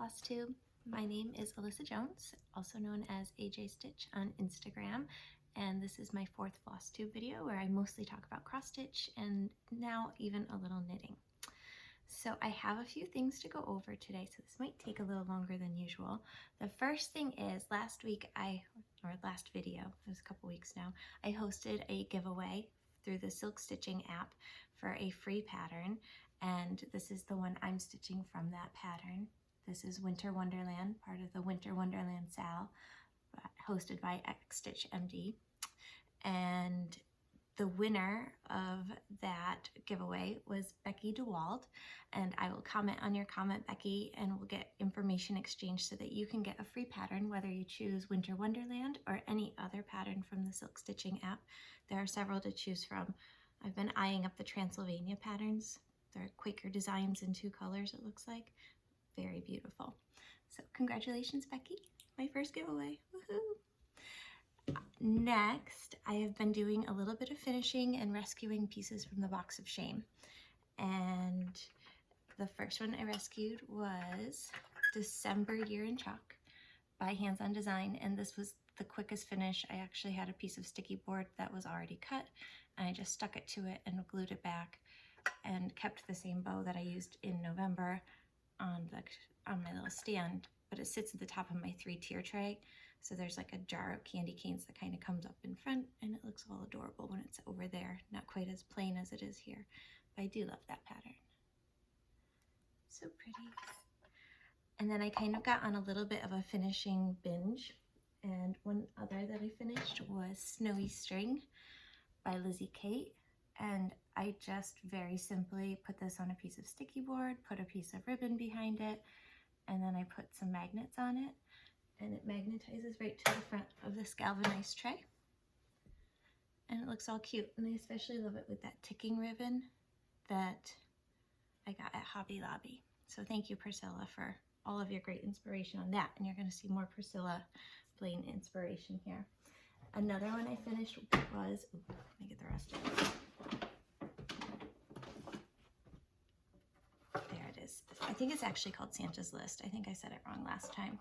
Flosstube. My name is Alyssa Jones, also known as AJ Stitch on Instagram, and this is my fourth Flosstube video where I mostly talk about cross-stitch and now even a little knitting. So I have a few things to go over today, so this might take a little longer than usual. The first thing is last video, it was a couple weeks now, I hosted a giveaway through the Silk Stitching app for a free pattern, and this is the one I'm stitching from that pattern. This is Winter Wonderland, part of the Winter Wonderland SAL, hosted by Stitch MD. And the winner of that giveaway was Becky DeWald, and I will comment on your comment, Becky, and we'll get information exchanged so that you can get a free pattern, whether you choose Winter Wonderland or any other pattern from the Silk Stitching app. There are several to choose from. I've been eyeing up the Transylvania patterns. They're Quaker designs in 2 colors, it looks like. Very beautiful. So congratulations, Becky, my first giveaway. Woohoo! Next, I have been doing a little bit of finishing and rescuing pieces from the box of shame. And the first one I rescued was December Year in Chalk by Hands On Design, and this was the quickest finish. I actually had a piece of sticky board that was already cut, and I just stuck it to it and glued it back and kept the same bow that I used in November on my little stand, but it sits at the top of my 3-tier tray. So there's like a jar of candy canes that kind of comes up in front, and it looks all adorable when it's over there. Not quite as plain as it is here, but I do love that pattern. So pretty. And then I kind of got on a little bit of a finishing binge, and one other that I finished was Snowy String by Lizzie Kate. And I just very simply put this on a piece of sticky board, put a piece of ribbon behind it, and then I put some magnets on it, and it magnetizes right to the front of this galvanized tray. And it looks all cute, and I especially love it with that ticking ribbon that I got at Hobby Lobby. So thank you, Priscilla, for all of your great inspiration on that, and you're going to see more Priscilla Blaine inspiration here. Another one I finished was, let me get the rest of it. I think it's actually called Santa's List. I think I said it wrong last time.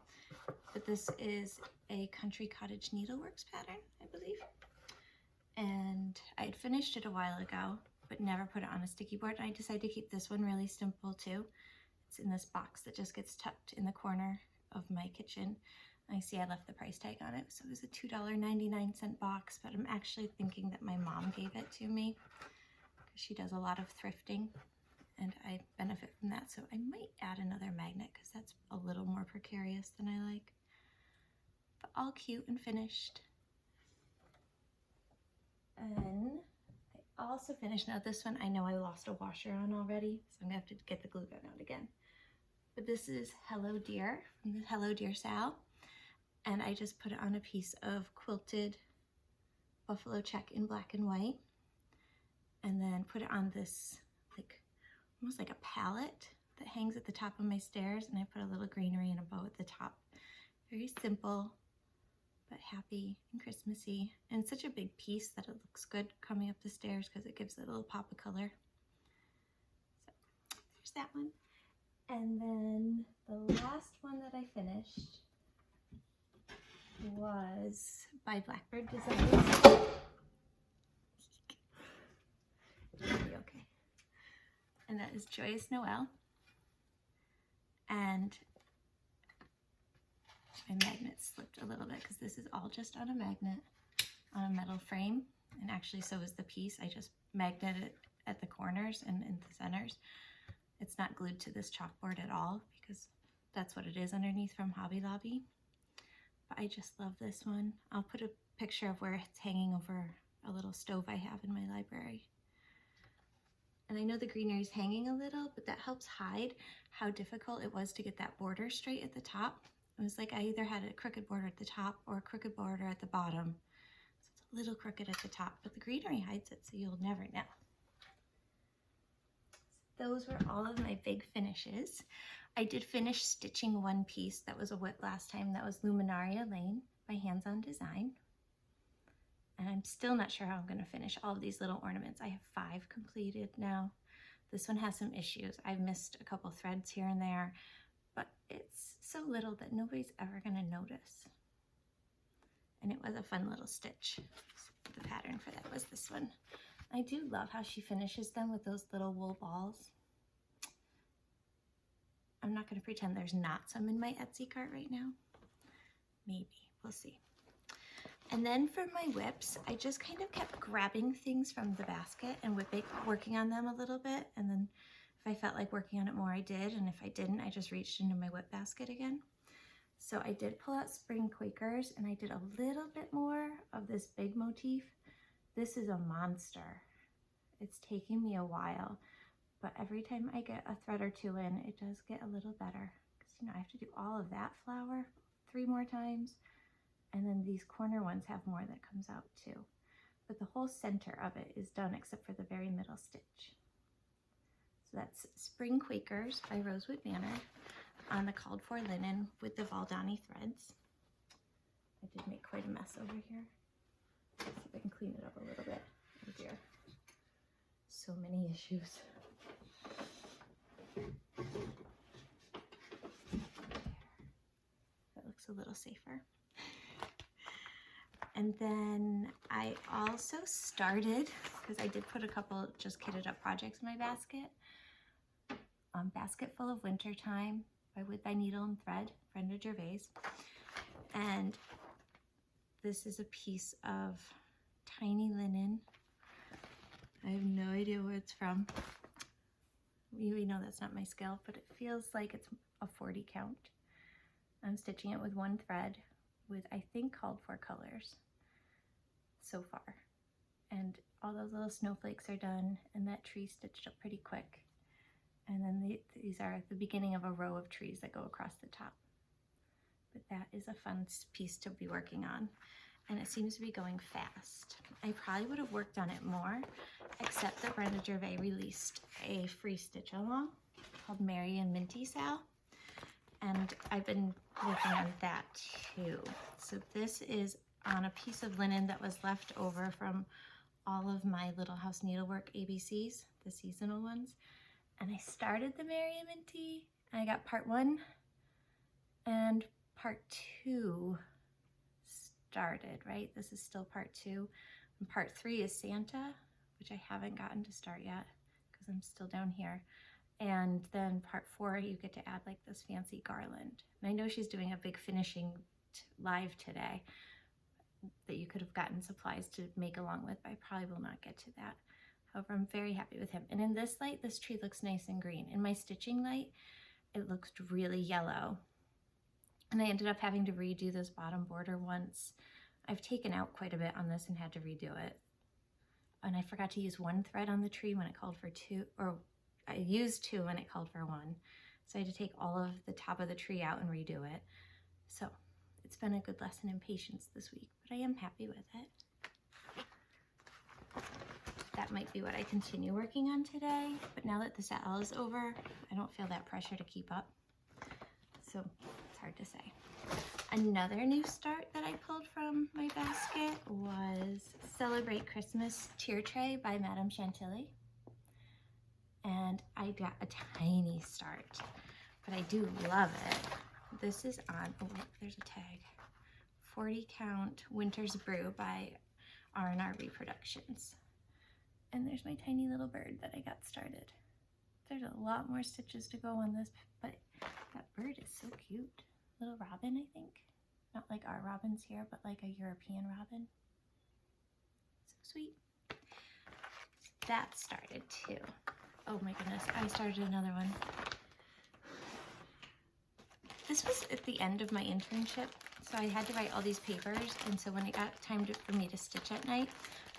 But this is a Country Cottage Needleworks pattern, I believe. And I had finished it a while ago, but never put it on a sticky board. And I decided to keep this one really simple too. It's in this box that just gets tucked in the corner of my kitchen. I see I left the price tag on it, so it was a $2.99 box, but I'm actually thinking that my mom gave it to me because she does a lot of thrifting, and I benefit from that. So I might add another magnet because that's a little more precarious than I like. But all cute and finished. And I also finished, now this one I know I lost a washer on already, so I'm gonna have to get the glue gun out again. But this is Hello Dear from the Hello Dear Sal. And I just put it on a piece of quilted buffalo check in black and white. And then put it on this almost like a palette that hangs at the top of my stairs, and I put a little greenery and a bow at the top. Very simple, but happy and Christmassy, and such a big piece that it looks good coming up the stairs because it gives it a little pop of color. So there's that one. And then the last one that I finished was by Blackbird Designs. Okay. And that is Joyous Noel. And my magnet slipped a little bit because this is all just on a magnet on a metal frame. And actually so is the piece. I just magneted it at the corners and in the centers. It's not glued to this chalkboard at all because that's what it is underneath from Hobby Lobby. But I just love this one. I'll put a picture of where it's hanging over a little stove I have in my library. And I know the greenery is hanging a little, but that helps hide how difficult it was to get that border straight at the top. It was like I either had a crooked border at the top or a crooked border at the bottom. So it's a little crooked at the top, but the greenery hides it, so you'll never know. Those were all of my big finishes. I did finish stitching one piece that was a whip last time. That was Luminaria Lane by Hands On Design. And I'm still not sure how I'm going to finish all of these little ornaments. I have 5 completed now. This one has some issues. I've missed a couple threads here and there, but it's so little that nobody's ever gonna notice. And it was a fun little stitch. The pattern for that was this one. I do love how she finishes them with those little wool balls. I'm not gonna pretend there's not some in my Etsy cart right now. Maybe, we'll see. And then for my whips, I just kind of kept grabbing things from the basket and working on them a little bit. And then if I felt like working on it more, I did. And if I didn't, I just reached into my whip basket again. So I did pull out Spring Quakers, and I did a little bit more of this big motif. This is a monster. It's taking me a while, but every time I get a thread or two in, it does get a little better. Because, you know, I have to do all of that flower 3 more times. And then these corner ones have more that comes out too. But the whole center of it is done except for the very middle stitch. So that's Spring Quakers by Rosewood Manor on the called for linen with the Valdani threads. I did make quite a mess over here. Let's see if I can clean it up a little bit. Oh dear. So many issues. That looks a little safer. And then I also started, because I did put a couple just kitted up projects in my basket, Basketful of Wintertime by Wood by Needle and Thread, Brenda Gervais. And this is a piece of tiny linen. I have no idea where it's from. We know that's not my scale, but it feels like it's a 40 count. I'm stitching it with 1 thread with, I think, called for colors so far. And all those little snowflakes are done, and that tree stitched up pretty quick. And then these are the beginning of a row of trees that go across the top. But that is a fun piece to be working on. And it seems to be going fast. I probably would have worked on it more, except that Brenda Gervais released a free stitch along called Mary and Minty Sal. And I've been working on that too. So this is on a piece of linen that was left over from all of my Little House Needlework ABCs, the seasonal ones. And I started the Mary and Minty, and I got part 1 and part 2 started, right? This is still part 2. And part 3 is Santa, which I haven't gotten to start yet because I'm still down here. And then part 4, you get to add like this fancy garland. And I know she's doing a big finishing live today that you could have gotten supplies to make along with, but I probably will not get to that. However, I'm very happy with him. And in this light, this tree looks nice and green. In my stitching light, it looks really yellow. And I ended up having to redo this bottom border once. I've taken out quite a bit on this and had to redo it. And I forgot to use 1 thread on the tree when it called for 2, or I used 2 when it called for 1. So I had to take all of the top of the tree out and redo it. So it's been a good lesson in patience this week, but I am happy with it. That might be what I continue working on today, but now that the sale is over, I don't feel that pressure to keep up. So it's hard to say. Another new start that I pulled from my basket was Celebrate Christmas Tier Tray by Madame Chantilly. And I got a tiny start, but I do love it. This is on, oh wait, there's a tag. 40 count Winter's Brew by R&R Reproductions. And there's my tiny little bird that I got started. There's a lot more stitches to go on this, but that bird is so cute. Little robin, I think. Not like our robins here, but like a European robin. So sweet. That started too. Oh my goodness, I started another one. This was at the end of my internship, so I had to write all these papers, and so when it got time for me to stitch at night,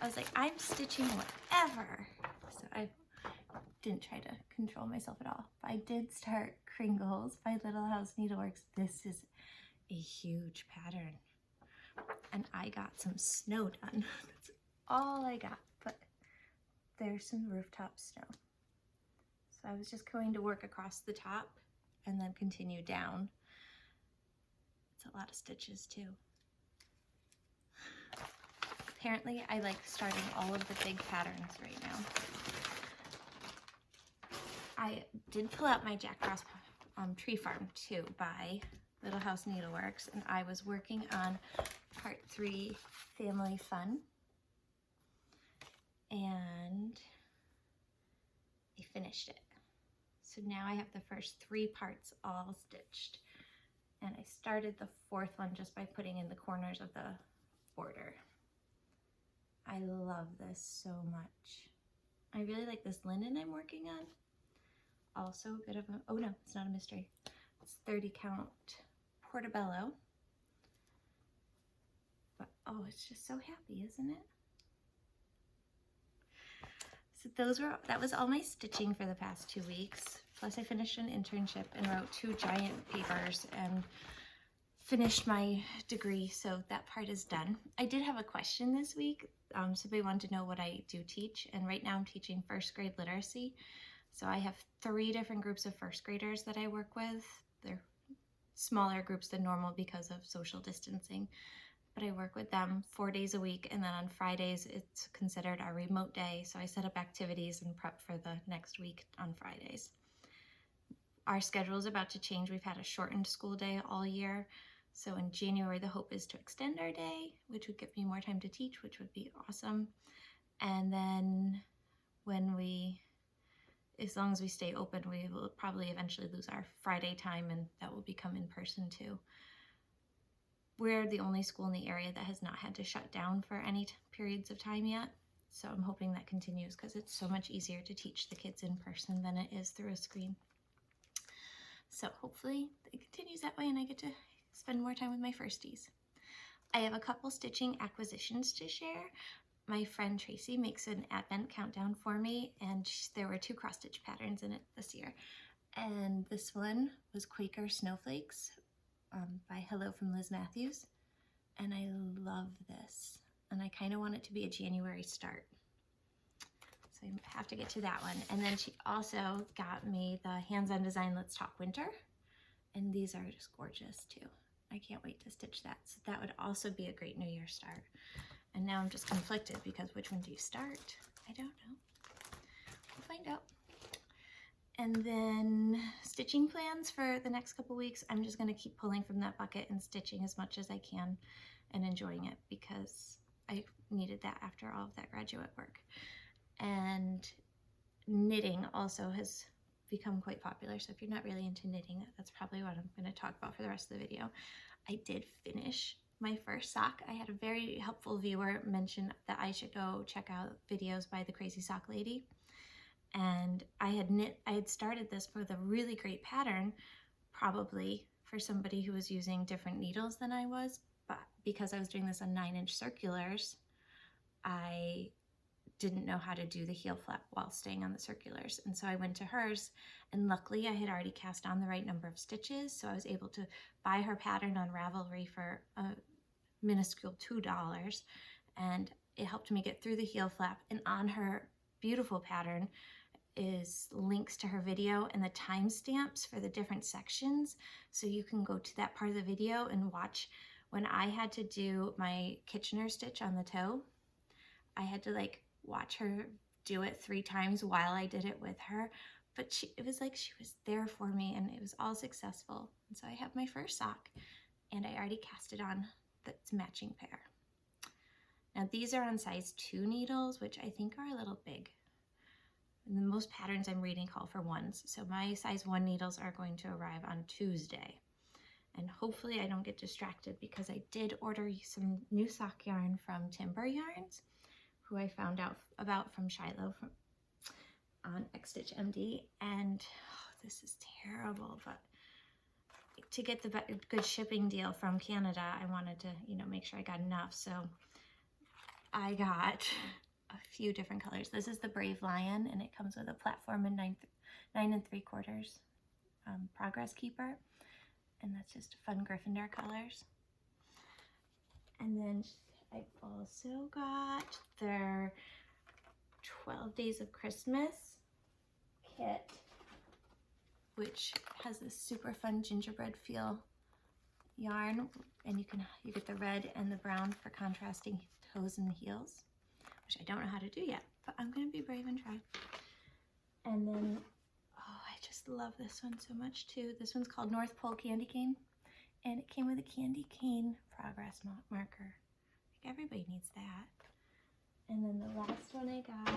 I was like, I'm stitching whatever. So I didn't try to control myself at all. But I did start Kringles by Little House Needleworks. This is a huge pattern. And I got some snow done. That's all I got, but there's some rooftop snow. So I was just going to work across the top and then continue down. It's a lot of stitches too. Apparently, I like starting all of the big patterns right now. I did pull out my Jack Frost Tree Farm too by Little House Needleworks, and I was working on part 3, Family Fun, and I finished it. So now I have the first 3 parts all stitched, and I started the 4th one just by putting in the corners of the border. I love this so much. I really like this linen I'm working on. Also a bit of a, oh no, it's not a mystery. It's 30 count Portobello. But oh, it's just so happy, isn't it? So that was all my stitching for the past 2 weeks. Plus I finished an internship and wrote 2 giant papers and finished my degree, so that part is done. I did have a question this week. Somebody wanted to know what I do teach, and right now I'm teaching 1st grade literacy. So I have 3 different groups of 1st graders that I work with. They're smaller groups than normal because of social distancing, but I work with them 4 days a week, and then on Fridays it's considered our remote day, so I set up activities and prep for the next week on Fridays. Our schedule is about to change. We've had a shortened school day all year, so in January the hope is to extend our day, which would give me more time to teach, which would be awesome. And then as long as we stay open, we will probably eventually lose our Friday time, and that will become in person too. We're the only school in the area that has not had to shut down for any periods of time yet. So I'm hoping that continues because it's so much easier to teach the kids in person than it is through a screen. So hopefully it continues that way and I get to spend more time with my firsties. I have a couple stitching acquisitions to share. My friend Tracy makes an advent countdown for me, and there were 2 cross-stitch patterns in it this year. And this one was Quaker Snowflakes by Hello from Liz Matthews. And I love this. And I kind of want it to be a January start. So I have to get to that one. And then she also got me the Hands-On Design Let's Talk Winter. And these are just gorgeous too. I can't wait to stitch that. So that would also be a great New Year start. And now I'm just conflicted because which one do you start? I don't know. We'll find out. And then stitching plans for the next couple weeks. I'm just going to keep pulling from that bucket and stitching as much as I can and enjoying it because I needed that after all of that graduate work. And knitting also has become quite popular. So if you're not really into knitting, that's probably what I'm going to talk about for the rest of the video. I did finish my first sock. I had a very helpful viewer mention that I should go check out videos by the Crazy Sock Lady. And I had started this with a really great pattern, probably for somebody who was using different needles than I was, but because I was doing this on 9-inch circulars, I didn't know how to do the heel flap while staying on the circulars. And so I went to hers, and luckily I had already cast on the right number of stitches, so I was able to buy her pattern on Ravelry for a minuscule $2, and it helped me get through the heel flap. And on her beautiful pattern is links to her video and the timestamps for the different sections, so you can go to that part of the video and watch. When I had to do my Kitchener stitch on the toe, I had to watch her do it 3 times while I did it with her, but it was like she was there for me, and it was all successful. And so I have my first sock, and I already cast it on that's matching pair. Now these are on size 2 needles, which I think are a little big. And most patterns I'm reading call for 1s, so my size 1 needles are going to arrive on Tuesday. And hopefully I don't get distracted because I did order some new sock yarn from Timber Yarns, who I found out about from Shiloh on Xstitch MD. And this is terrible, but to get the good shipping deal from Canada, I wanted to, make sure I got enough. So I got a few different colors. This is the Brave Lion, and it comes with a platform and 9 3/4 Progress Keeper, and that's just fun Gryffindor colors. And then I also got their 12 Days of Christmas kit, which has this super fun gingerbread feel yarn, and you get the red and the brown for contrasting toes and heels, which I don't know how to do yet, but I'm gonna be brave and try. And then, oh, I just love this one so much too. This one's called North Pole Candy Cane, and it came with a candy cane progress marker. Like everybody needs that. And then the last one I got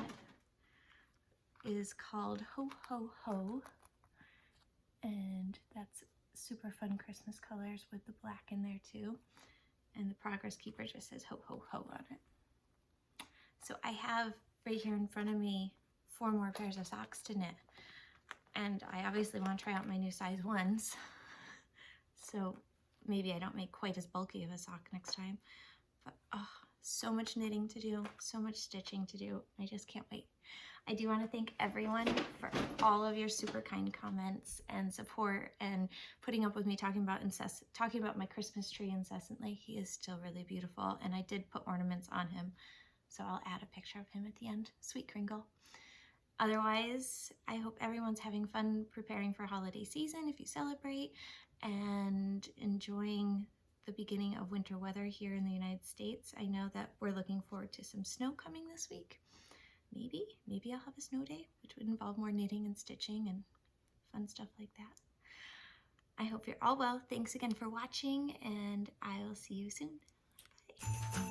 is called Ho Ho Ho, and that's super fun Christmas colors with the black in there too. And the progress keeper just says Ho Ho Ho on it. So I have right here in front of me 4 more pairs of socks to knit, and I obviously want to try out my new size ones, so maybe I don't make quite as bulky of a sock next time. But oh, so much knitting to do, so much stitching to do. I just can't wait. I do want to thank everyone for all of your super kind comments and support and putting up with me talking about my Christmas tree incessantly. He is still really beautiful, and I did put ornaments on him, so I'll add a picture of him at the end. Sweet Kringle. Otherwise, I hope everyone's having fun preparing for holiday season if you celebrate, and enjoying the beginning of winter weather here in the United States. I know that we're looking forward to some snow coming this week. Maybe I'll have a snow day, which would involve more knitting and stitching and fun stuff like that. I hope you're all well. Thanks again for watching, and I will see you soon. Bye.